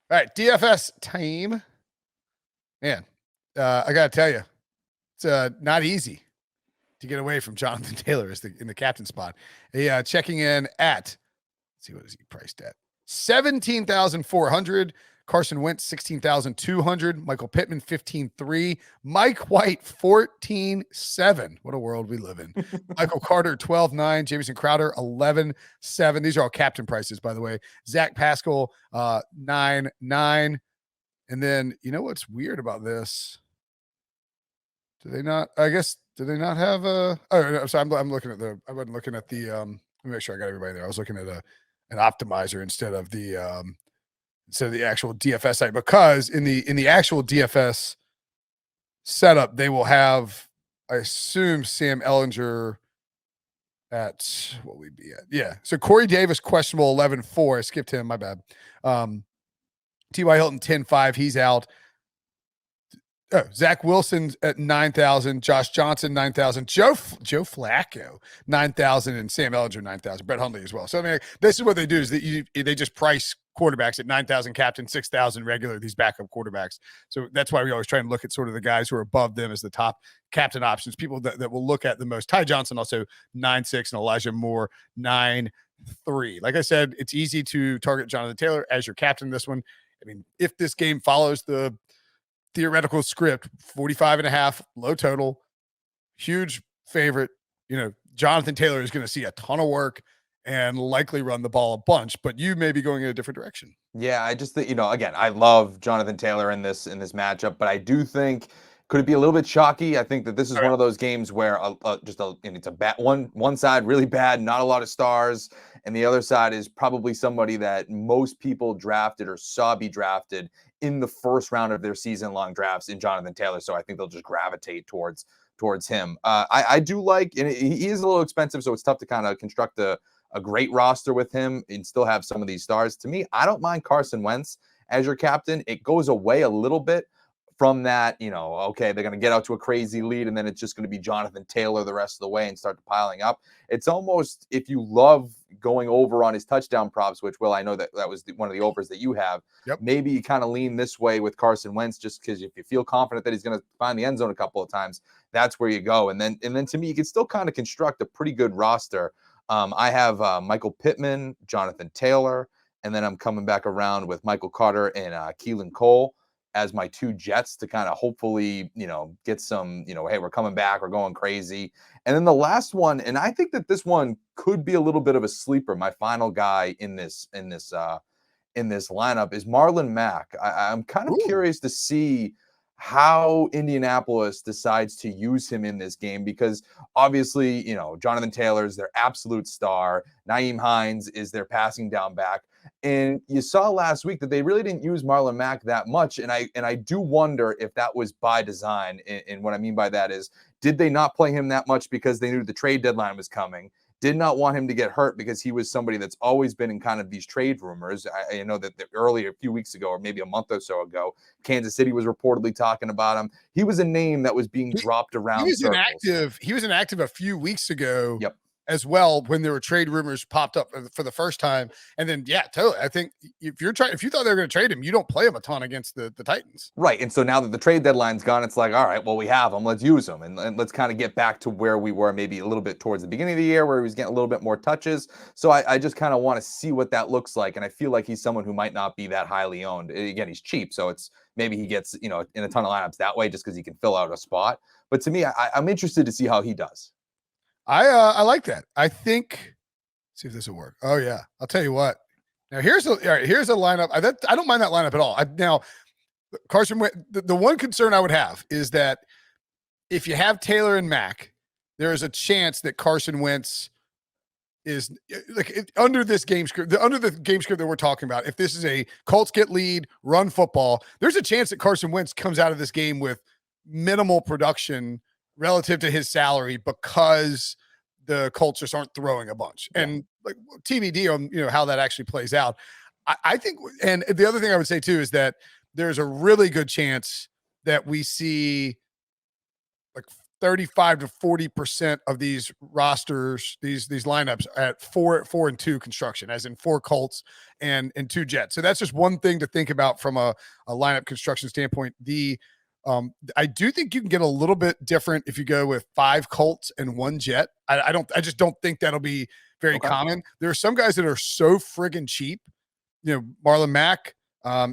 All right, DFS time. Man, I got to tell you, it's not easy to get away from Jonathan Taylor in the captain spot. Checking in at, let's see, what is he priced at? 17,400. Carson Wentz, 16,200. Michael Pittman, 15,300. Mike White, 14,700. What a world we live in. Michael Carter, 12,900. Jamison Crowder, 11,700. These are all captain prices, by the way. Zach Pascal, 9,900. And then, you know what's weird about this? Do they not have a, oh, no, sorry, I'm looking at I wasn't looking at the, let me make sure I got everybody there. I was looking at an optimizer instead of the actual DFS site, because in the actual DFS setup, they will have, I assume, Sam Ellinger at, what would we be at? Yeah. So Corey Davis, questionable, 11-4. I skipped him. My bad. T.Y. Hilton, 10-5. He's out. Oh, Zach Wilson's at 9,000. Josh Johnson, 9,000. Joe Flacco, 9,000. And Sam Ellinger, 9,000. Brett Hundley as well. So, I mean, this is what they do, is that they just price quarterbacks at 9,000 captain, 6,000 regular, these backup quarterbacks. So that's why we always try and look at sort of the guys who are above them as the top captain options, people that will look at the most. Ty Johnson also 9.6, and Elijah Moore 9.3. Like I said, it's easy to target Jonathan Taylor as your captain this one. I mean, if this game follows the theoretical script, 45.5, low total, huge favorite, Jonathan Taylor is going to see a ton of work and likely run the ball a bunch, but you may be going in a different direction. Yeah, I just think, again, I love Jonathan Taylor in this matchup, but I do think, could it be a little bit chalky? I think that this is one of those games where it's a bad one side really bad, not a lot of stars, and the other side is probably somebody that most people drafted or saw be drafted in the first round of their season-long drafts in Jonathan Taylor. So I think they'll just gravitate towards him. I do like, and he is a little expensive, so it's tough to kind of construct a great roster with him and still have some of these stars. To me, I don't mind Carson Wentz as your captain. It goes away a little bit from that, okay, they're going to get out to a crazy lead, and then it's just going to be Jonathan Taylor the rest of the way and start piling up. It's almost, if you love going over on his touchdown props, which, Will, I know that was one of the overs that you have, maybe you kind of lean this way with Carson Wentz, just because if you feel confident that he's going to find the end zone a couple of times, that's where you go. And then to me, you can still kind of construct a pretty good roster. I have Michael Pittman, Jonathan Taylor, and then I'm coming back around with Michael Carter and Keelan Cole as my two Jets to kind of hopefully, get some, hey, we're coming back, we're going crazy. And then the last one, and I think that this one could be a little bit of a sleeper. My final guy in this lineup is Marlon Mack. I'm kind of curious to see how Indianapolis decides to use him in this game, because obviously, Jonathan Taylor is their absolute star. Nyheim Hines is their passing down back. And you saw last week that they really didn't use Marlon Mack that much. And I do wonder if that was by design. And what I mean by that is, did they not play him that much because they knew the trade deadline was coming? Did not want him to get hurt because he was somebody that's always been in kind of these trade rumors. I know that earlier, a few weeks ago, or maybe a month or so ago, Kansas City was reportedly talking about him. He was a name that was being dropped around. He was inactive a few weeks ago. As well, when there were trade rumors popped up for the first time. And then, yeah, totally. I think if you thought they were going to trade him, you don't play him a ton against the Titans. Right. And so now that the trade deadline's gone, it's like, all right, well, we have him. Let's use him. And let's kind of get back to where we were maybe a little bit towards the beginning of the year, where he was getting a little bit more touches. So I just kind of want to see what that looks like. And I feel like he's someone who might not be that highly owned. Again, he's cheap. So it's maybe he gets, in a ton of lineups that way just because he can fill out a spot. But to me, I'm interested to see how he does. I like that. I think, see if this will work. Oh yeah. I'll tell you what. Now here's a lineup. I don't mind that lineup at all. Now Carson Wentz, the one concern I would have is that if you have Taylor and Mack, there is a chance that Carson Wentz is under this game script, under the game script that we're talking about. If this is a Colts get lead, run football, there's a chance that Carson Wentz comes out of this game with minimal production relative to his salary, because the Colts just aren't throwing a bunch. And like TBD on, how that actually plays out. I think, and the other thing I would say too, is that there's a really good chance that we see like 35 to 40% of these rosters, these lineups at 4-4-2 construction, as in 4 Colts and 2 Jets. So that's just one thing to think about from a lineup construction standpoint. I do think you can get a little bit different if you go with 5 Colts and 1 Jet. I just don't think that'll be very common. There are some guys that are so friggin' cheap. Marlon Mack.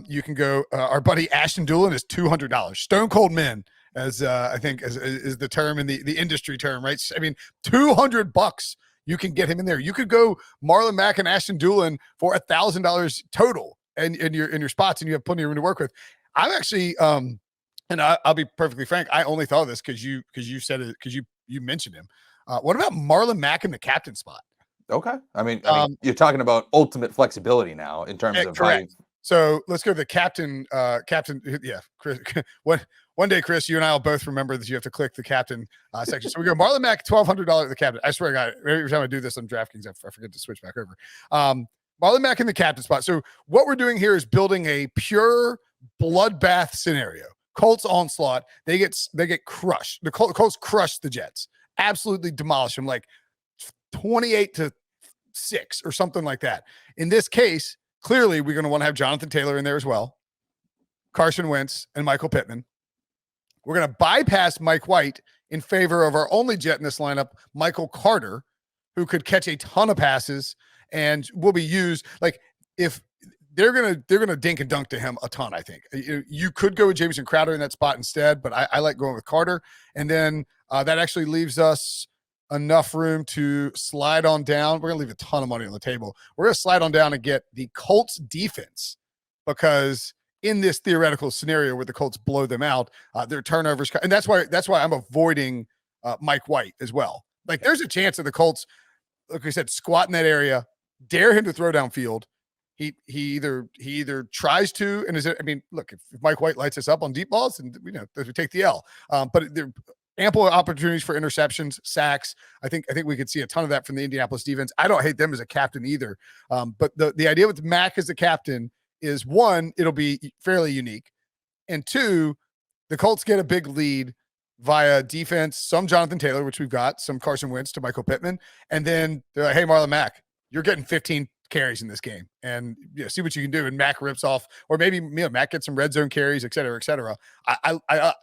You can go. Our buddy Ashton Doolin is $200. Stone cold men, as I think is the term in the industry term, right? I mean, $200 you can get him in there. You could go Marlon Mack and Ashton Doolin for $1,000 total in your spots, and you have plenty of room to work with. I'm actually, and I'll be perfectly frank, I only thought of this because you said it, because you mentioned him. What about Marlon Mack in the captain spot? Okay, I mean, you're talking about ultimate flexibility now in terms of correct. So let's go to the captain. Yeah, Chris. One day, Chris, you and I will both remember that you have to click the captain section. So we go Marlon Mack, $1,200 the captain. I swear to God, every time I do this on DraftKings, I forget to switch back over. Marlon Mack in the captain spot. So what we're doing here is building a pure bloodbath scenario. Colts onslaught. They get crushed. The Colts crush the Jets. Absolutely demolish them, like 28-6 or something like that. In this case, clearly we're going to want to have Jonathan Taylor in there as well, Carson Wentz, and Michael Pittman. We're going to bypass Mike White in favor of our only Jet in this lineup, Michael Carter, who could catch a ton of passes and will be used. Like, if they're gonna dink and dunk to him a ton, I think. You could go with Jamison Crowder in that spot instead, but I like going with Carter. And then that actually leaves us enough room to slide on down. We're gonna leave a ton of money on the table. We're gonna slide on down and get the Colts defense, because in this theoretical scenario where the Colts blow them out, their turnovers, and that's why I'm avoiding Mike White as well. Like, there's a chance that the Colts, like I said, squat in that area, dare him to throw downfield. He either tries to, and look, if Mike White lights us up on deep balls, and we take the L. But there are ample opportunities for interceptions, sacks. I think we could see a ton of that from the Indianapolis defense. I don't hate them as a captain either. But the idea with Mack as the captain is, one, it'll be fairly unique, and two, the Colts get a big lead via defense, some Jonathan Taylor, which we've got, some Carson Wentz to Michael Pittman, and then they're like, hey, Marlon Mack, you're getting 15 carries in this game, and see what you can do. And Mack rips off, or maybe Mack gets some red zone carries, et cetera, et cetera.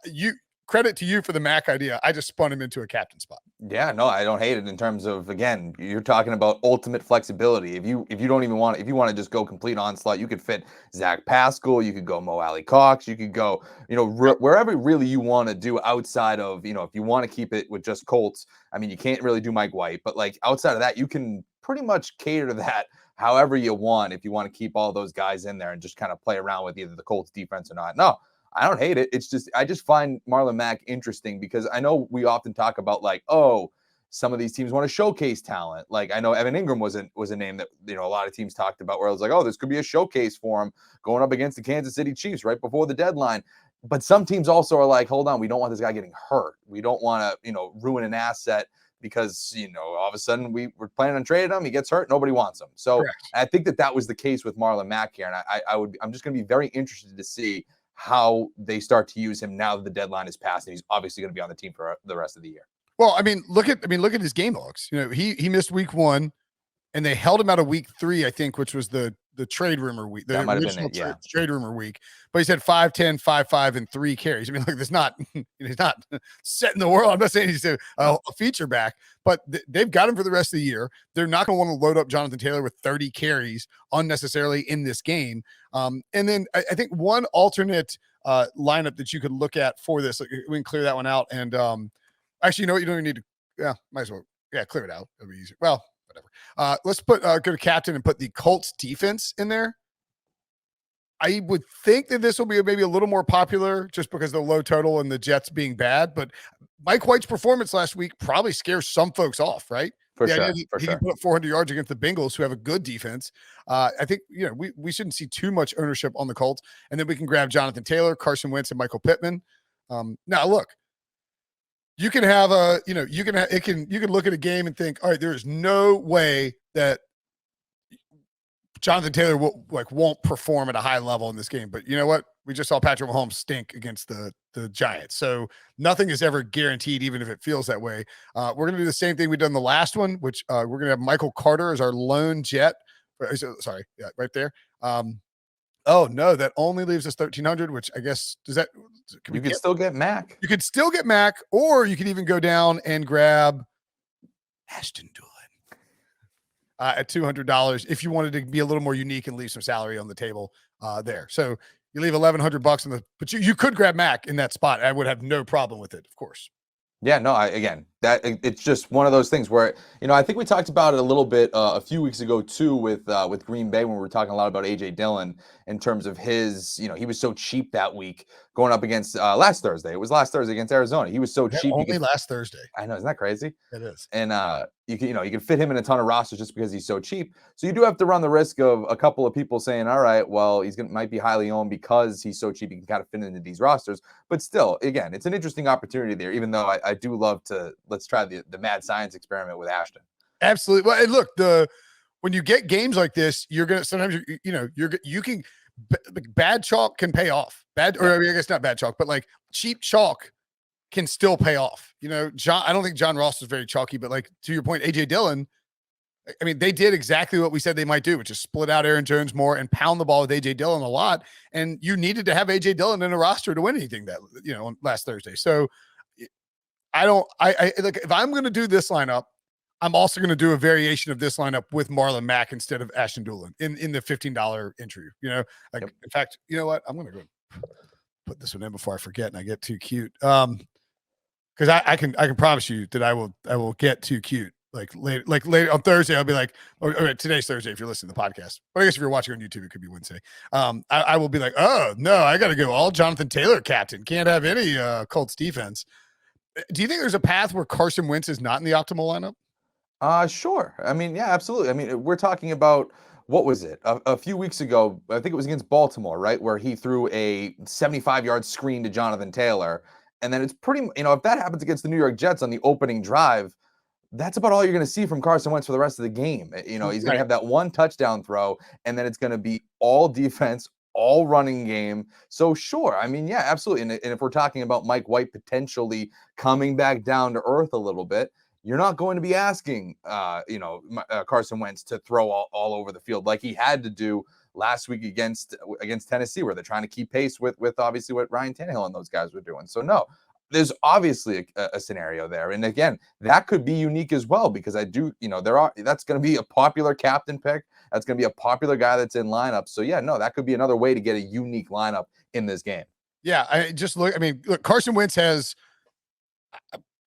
You credit to you for the Mack idea. I just spun him into a captain spot. Yeah, no, I don't hate it in terms of, again, you're talking about ultimate flexibility. If you don't even want, if you want to just go complete onslaught, you could fit Zach Pascal, you could go Mo Alley Cox, you could go, wherever really you want to do outside of, if you want to keep it with just Colts. I mean, you can't really do Mike White, but like outside of that, you can pretty much cater to that however you want, if you want to keep all those guys in there and just kind of play around with either the Colts defense or not. No, I don't hate it. It's just, I just find Marlon Mack interesting because I know we often talk about like, oh, some of these teams want to showcase talent. Like, I know Evan Ingram was a name that, a lot of teams talked about, where it was like, oh, this could be a showcase for him going up against the Kansas City Chiefs right before the deadline. But some teams also are like, hold on, we don't want this guy getting hurt. We don't want to, ruin an asset because, all of a sudden we're planning on trading him. He gets hurt. Nobody wants him. So correct. I think that was the case with Marlon Mack here. And I'm just going to be very interested to see how they start to use him now that the deadline is passed, and he's obviously going to be on the team for the rest of the year. Well, look at his game logs. He missed week 1, and they held him out of week 3, I think, which was the trade rumor week, the original trade rumor week. But he's had 5, 10, 5, 5, and 3 carries. Look, there's not, he's not setting the world. I'm not saying he's a feature back, but they've got him for the rest of the year. They're not going to want to load up Jonathan Taylor with 30 carries unnecessarily in this game. And then I think one alternate lineup that you could look at for this, we can clear that one out. And actually, you know what? You don't even need to. Yeah, might as well. Yeah, clear it out. It'll be easier. Well, whatever. Let's go to captain and put the Colts defense in there. I would think that this will be maybe a little more popular just because of the low total and the Jets being bad. But Mike White's performance last week probably scares some folks off, right? For sure. He can put up 400 yards against the Bengals, who have a good defense. I think we shouldn't see too much ownership on the Colts, and then we can grab Jonathan Taylor, Carson Wentz, and Michael Pittman. Now look. You can have you can look at a game and think, all right, there is no way that Jonathan Taylor won't perform at a high level in this game. But you know what? we just saw Patrick Mahomes stink against the Giants. So nothing is ever guaranteed, even if it feels that way. We're going to do the same thing we done the last one, which we're going to have Michael Carter as our lone Jet. Sorry, yeah, right there. Oh no, that only leaves us 1,300, which I guess you could still get Mack. You could still get Mack, or you could even go down and grab Ashton Doolin at $200 if you wanted to be a little more unique and leave some salary on the table there. So you leave $1,100 but you could grab Mack in that spot. I would have no problem with it, of course. Yeah, no, it's just one of those things where, I think we talked about it a little bit a few weeks ago too with Green Bay when we were talking a lot about AJ Dillon in terms of his, he was so cheap that week going up against last Thursday. It was last Thursday against Arizona. He was so cheap. Only last Thursday. I know, isn't that crazy? It is. And you can fit him in a ton of rosters just because he's so cheap. So you do have to run the risk of a couple of people saying, all right, well, might be highly owned because he's so cheap he can kind of fit into these rosters. But still, again, it's an interesting opportunity there, even though I do love let's try the mad science experiment with Ashton. Absolutely. Well, and look, when you get games like this, you're gonna sometimes you can bad chalk can pay off. I guess not bad chalk, but like cheap chalk can still pay off. I don't think John Ross was very chalky, but like to your point, AJ Dillon, I mean, they did exactly what we said they might do, which is split out Aaron Jones more and pound the ball with AJ Dillon a lot. And you needed to have AJ Dillon in a roster to win anything that last Thursday. So I look, if I'm going to do this lineup, I'm also going to do a variation of this lineup with Marlon Mack instead of Ashton Doolin in the $15 entry. In fact, you know what? I'm going to go put this one in before I forget and I get too cute. Because I can promise you that I will get too cute. Like later on Thursday, I'll be like, or today's Thursday if you're listening to the podcast. But I guess if you're watching on YouTube, it could be Wednesday. I will be like, oh no, I got to go all Jonathan Taylor captain. Can't have any Colts defense. Do you think there's a path where Carson Wentz is not in the optimal lineup? Sure. I mean, yeah, absolutely. I mean, we're talking about, what was it? A few weeks ago, I think it was against Baltimore, right? Where he threw a 75-yard screen to Jonathan Taylor. And then it's pretty, if that happens against the New York Jets on the opening drive, that's about all you're going to see from Carson Wentz for the rest of the game. He's going to have that one touchdown throw, and then it's going to be all defense, all running game. So sure, I mean, yeah, absolutely. And if we're talking about Mike White potentially coming back down to earth a little bit, you're not going to be asking, Carson Wentz to throw all over the field like he had to do last week against Tennessee, where they're trying to keep pace with obviously what Ryan Tannehill and those guys were doing. So no, there's obviously a scenario there. And again, that could be unique as well, because that's going to be a popular captain pick. That's going to be a popular guy that's in lineup. So yeah, no, that could be another way to get a unique lineup in this game. Yeah. Look, Carson Wentz has,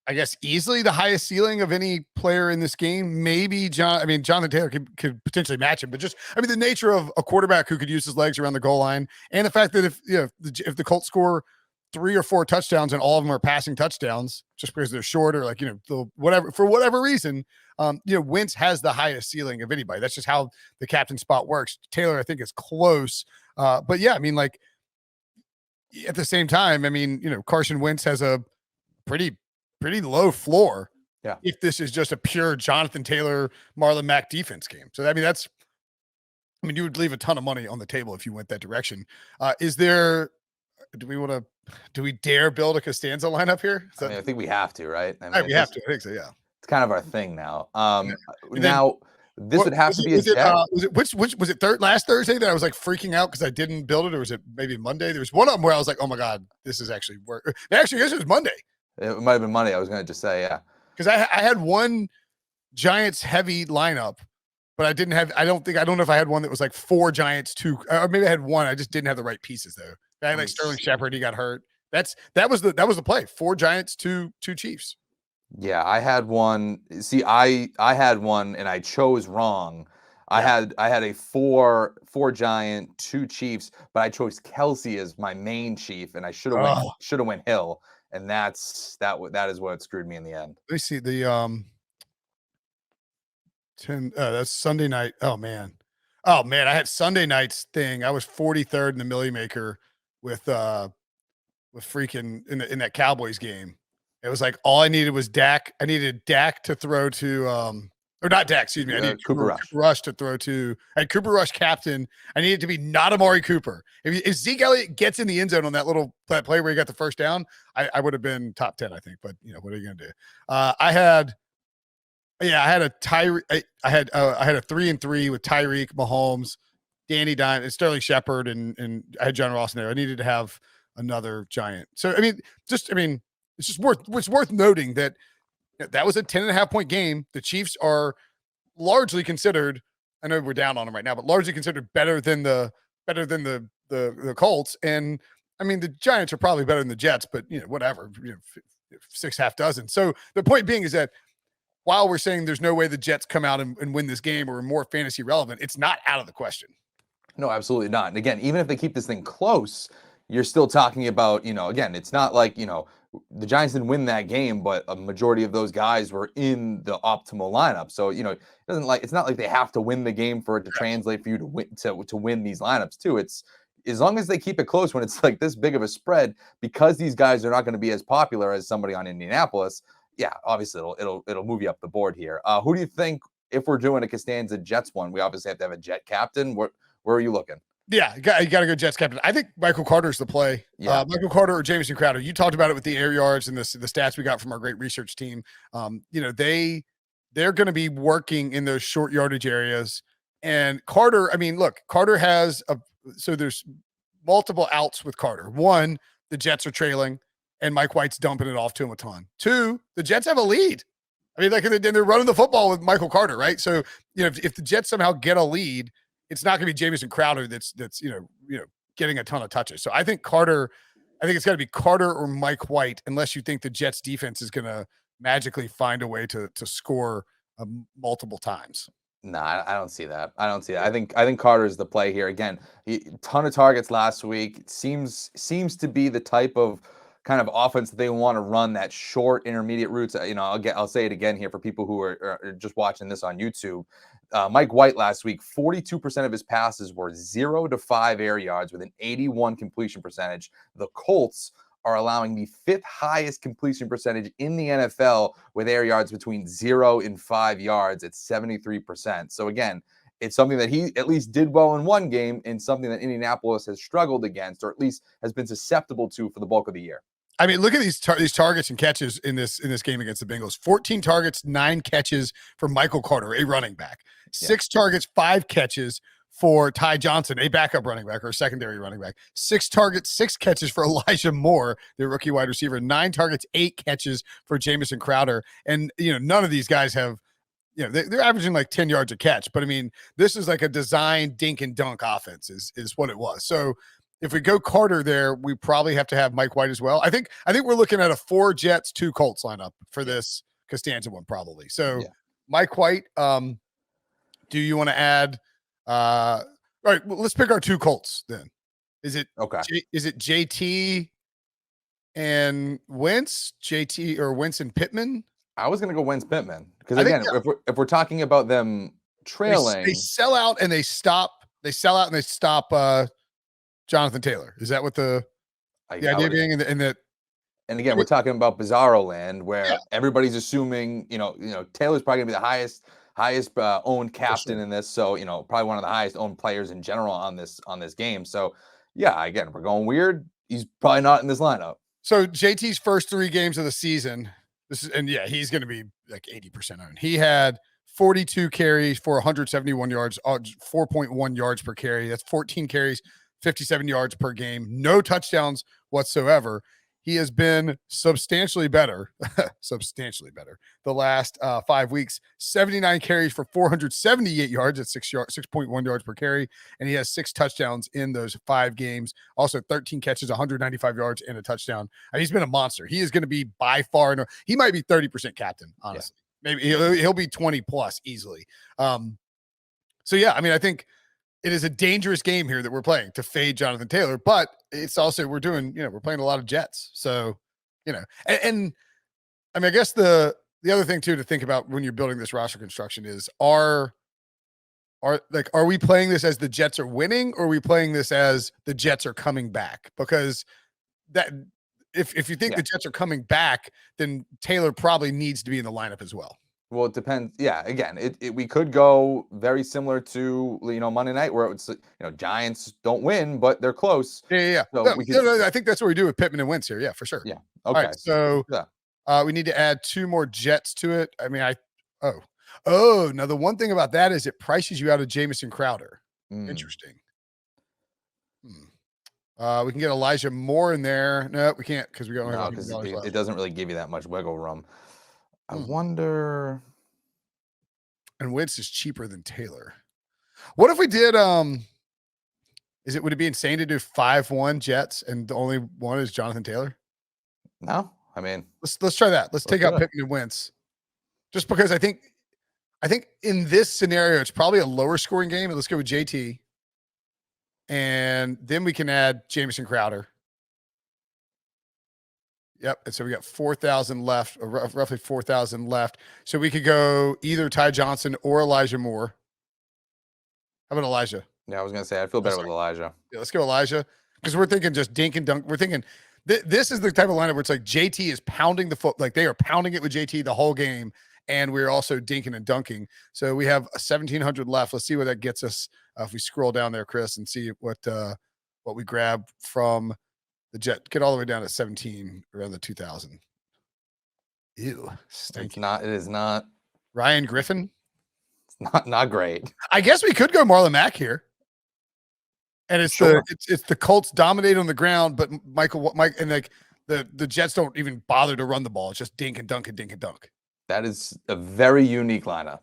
I guess, easily the highest ceiling of any player in this game. Maybe Jonathan Taylor could potentially match him, but the nature of a quarterback who could use his legs around the goal line, and the fact that if the Colts score 3 or 4 touchdowns and all of them are passing touchdowns just because they're short or for whatever reason, Wentz has the highest ceiling of anybody. That's just how the captain spot works. Taylor, I think, is close. But yeah, at the same time, Carson Wentz has a pretty low floor. Yeah. If this is just a pure Jonathan Taylor, Marlon Mack defense game. So you would leave a ton of money on the table if you went that direction. Do we dare build a Costanza lineup here? I think we have to, right? We have to. I think so. Yeah. It's kind of our thing now. This would have to be was it last Thursday that I was like freaking out because I didn't build it, or was it maybe Monday? There was one of them where I was like, oh my God, this is actually work. Actually, I guess it was Monday. It might have been Monday. I was going to just say, yeah. Because I had one Giants heavy lineup, but I don't know if I had one that was like 4 Giants, 2, or maybe I had one. I just didn't have the right pieces though. I had like Sterling Shepard, he got hurt. That was the play. 4 Giants, 2 Chiefs. Yeah, I had one. See, I had one and I chose wrong. Yeah. I had a 4 Giant, 2 Chiefs, but I chose Kelsey as my main chief, and I should have went Hill. And that is what screwed me in the end. Let me see the 10. That's Sunday night. Oh man, I had Sunday night's thing. I was 43rd in the Millie Maker with freaking in that Cowboys game. It was like all I needed was Dak. I needed Dak to throw to Or not Dak, excuse me. I need Cooper Rush. Cooper Rush to throw to. And Cooper Rush captain. I need it to be not Amari Cooper. If Zeke Elliott gets in the end zone on that play where he got the first down, I would have been top 10, I think. But what are you gonna do? I had a I had a 3-3 with Tyreek, Mahomes, Danny Dimes, and Sterling Shepard, and I had John Ross in there. I needed to have another giant. So it's just worth noting that that was a 10.5 point game. The Chiefs are largely considered, I know we're down on them right now, but largely considered better than the Colts. And I mean, the Giants are probably better than the Jets, but whatever, 6 half dozen. So the point being is that while we're saying there's no way the Jets come out and win this game or are more fantasy relevant, it's not out of the question. No, absolutely not. And again, even if they keep this thing close, you're still talking about, again, it's not like, the Giants didn't win that game, but a majority of those guys were in the optimal lineup. So, it's not like they have to win the game for it to translate for you to win to win these lineups too. It's as long as they keep it close when it's like this big of a spread, because these guys are not going to be as popular as somebody on Indianapolis. Yeah, obviously it'll move you up the board here. Who do you think, if we're doing a Costanza Jets one, we obviously have to have a Jet captain? Where are you looking? Yeah, you got to go Jets captain. I think Michael Carter's the play. Yeah. Michael Carter or Jamison Crowder. You talked about it with the air yards and the stats we got from our great research team. They're going to be working in those short yardage areas. And Carter, look, Carter has so there's multiple outs with Carter. One, the Jets are trailing, and Mike White's dumping it off to him a ton. Two, the Jets have a lead. They're running the football with Michael Carter, right? So, if the Jets somehow get a lead, it's not going to be Jamison Crowder that's getting a ton of touches. So I think it's got to be Carter or Mike White, unless you think the Jets defense is going to magically find a way to score multiple times. No, I don't see that. I think Carter is the play here. Again, ton of targets last week. It seems to be the type of kind of offense that they want to run, that short intermediate routes. I'll say it again here for people who are just watching this on YouTube. Mike White last week, 42% of his passes were 0 to 5 air yards with an 81 completion percentage. The Colts are allowing the 5th highest completion percentage in the NFL with air yards between 0 and 5 yards at 73%. So again, it's something that he at least did well in one game, and something that Indianapolis has struggled against, or at least has been susceptible to for the bulk of the year. Look at these targets and catches in this game against the Bengals. 14 targets, 9 catches for Michael Carter, a running back. 6 targets, 5 catches for Ty Johnson, a backup running back or a secondary running back. 6 targets, 6 catches for Elijah Moore, the rookie wide receiver. 9 targets, 8 catches for Jamison Crowder. And none of these guys have, they're averaging like 10 yards a catch. But this is like a design dink and dunk offense is what it was. So if we go Carter there, we probably have to have Mike White as well. I think we're looking at a 4 Jets, 2 Colts lineup for this Costanza one probably. So Mike White, do you want to add? All right, well, let's pick our 2 Colts then. Is it okay? Is it JT and Wentz, JT or Wentz and Pittman? I was going to go Wentz Pittman because again, if we're talking about them trailing, they sell out and they stop. They sell out and they stop. Jonathan Taylor. Is that what the idea being in that? And again, we're talking about Bizarro land where everybody's assuming, Taylor's probably gonna be the highest owned captain in this. So, probably one of the highest owned players in general on this game. So again, we're going weird. He's probably not in this lineup. So JT's first 3 games of the season, he's going to be like 80% owned. He had 42 carries for 171 yards, 4.1 yards per carry. That's 14 carries, 57 yards per game, no touchdowns whatsoever. He has been substantially better the last 5 weeks. 79 carries for 478 yards at 6.1 yards per carry, and he has 6 touchdowns in those 5 games. Also 13 catches, 195 yards, and a touchdown. He's been a monster. He is going to be by far, he might be 30% captain, honestly. Maybe he'll be 20 plus easily. I think it is a dangerous game here that we're playing to fade Jonathan Taylor, but it's also, we're playing a lot of Jets. So, and I guess the other thing too, to think about when you're building this roster construction is are we playing this as the Jets are winning, or are we playing this as the Jets are coming back? Because that, if you think the Jets are coming back, then Taylor probably needs to be in the lineup as well. Well, it depends. Yeah, again, we could go very similar to Monday night where it's Giants don't win, but they're close. Yeah. So No, we could. I think that's what we do with Pittman and Wentz here. Yeah, for sure. Yeah. All Okay. right, so Yeah. we need to add 2 more Jets to it. I mean, oh, now the one thing about that is it prices you out of Jamison Crowder. Interesting. We can get Elijah Moore in there. No, we can't because we don't have because $100 left. it doesn't really give you that much wiggle room. I wonder. And Wentz is cheaper than Taylor. What if we did? Would it be insane to do 5-1 Jets and the only one is Jonathan Taylor? No, I mean let's try that. Let's take out Pittman and Wentz, just because I think in this scenario it's probably a lower scoring game. Let's go with JT, and then we can add Jamison Crowder. Yep. And so we got 4,000 left, or roughly 4,000 left. So we could go either Ty Johnson or Elijah Moore. How about Elijah? Yeah, I was gonna say I feel better with Elijah. Yeah, let's go Elijah, because we're thinking just dink and dunk. We're thinking this is the type of lineup where it's like JT is pounding the foot, like they are pounding it with JT the whole game, and we're also dinking and dunking. So we have 1,700 left. Let's see what that gets us if we scroll down there, Chris, and see what we grab from the Jet. Get all the way down to 17, around the 2,000. Ew, stinky. It is not. Ryan Griffin. It's not great. I guess we could go Marlon Mack here. And it's the Colts dominate on the ground, but Mike and like the Jets don't even bother to run the ball. It's just dink and dunk and dink and dunk. That is a very unique lineup.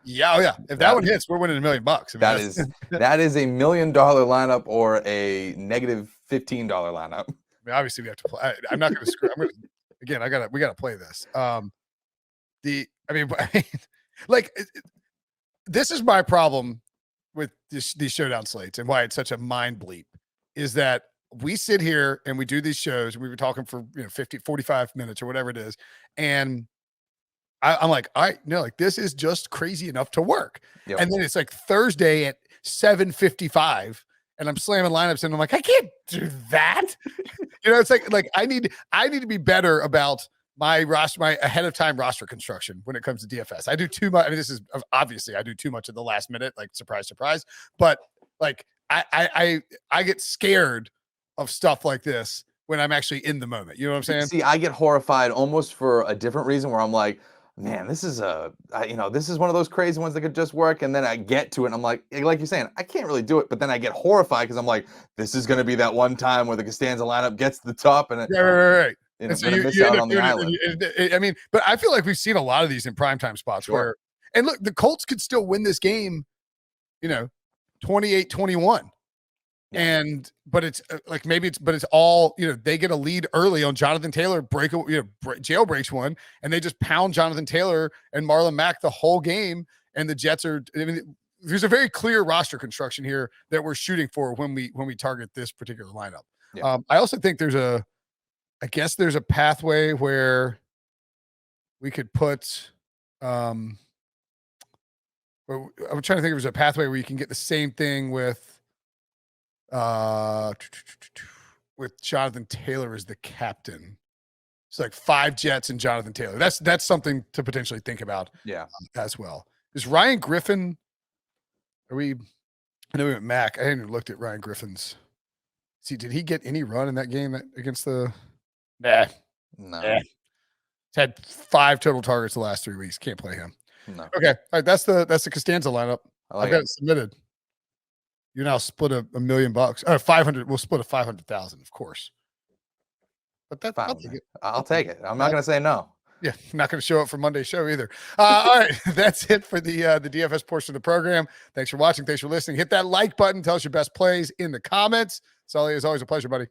Yeah. If that one hits, we're winning $1 million. I mean, that is $1 million lineup or a negative $15 lineup. I mean, obviously we have to play. I'm not going to screw. We got to play this. This is my problem with these showdown slates and why it's such a mind bleep is that we sit here and we do these shows and we were talking for 50, 45 minutes or whatever it is. And I'm like, this is just crazy enough to work. Yep. And then it's like Thursday at 7:55 and I'm slamming lineups and I'm like, I can't do that. It's like I need to be better about my roster, my ahead of time roster construction when it comes to DFS. I do too much. I mean, this is obviously I do too much at the last minute, like surprise, but like I get scared of stuff like this when I'm actually in the moment. You know what I'm saying? See, I get horrified almost for a different reason where I'm like, man, this is one of those crazy ones that could just work. And then I get to it and I'm like you're saying, I can't really do it. But then I get horrified because I'm like, this is going to be that one time where the Costanza lineup gets to the top and right. And so miss out on the island. I mean, but I feel like we've seen a lot of these in primetime spots where, and look, the Colts could still win this game, 28-21. Yeah. But it's but it's all, they get a lead early on Jonathan Taylor, jailbreaks one, and they just pound Jonathan Taylor and Marlon Mack the whole game. And the Jets there's a very clear roster construction here that we're shooting for when we target this particular lineup. Yeah. I also think there's a pathway where we could put, I'm trying to think if there's a pathway where you can get the same thing with Jonathan Taylor as the captain. It's like 5 Jets and Jonathan Taylor. That's something to potentially think about. Yeah. As well. Is Ryan Griffin, I know we went Mac. I hadn't even looked at Ryan Griffin's. See, did he get any run in that game against the? Nah. No. Nah. He's had 5 total targets the last 3 weeks. Can't play him. No. Okay. All right. That's the Costanza lineup. I've got it submitted. You now split $1 million. 500. We'll split 500,000, of course. But that's I'll take it. I'm not going to say no. Yeah, I'm not going to show up for Monday's show either. All right, that's it for the DFS portion of the program. Thanks for watching. Thanks for listening. Hit that like button. Tell us your best plays in the comments. Sully, it's always a pleasure, buddy.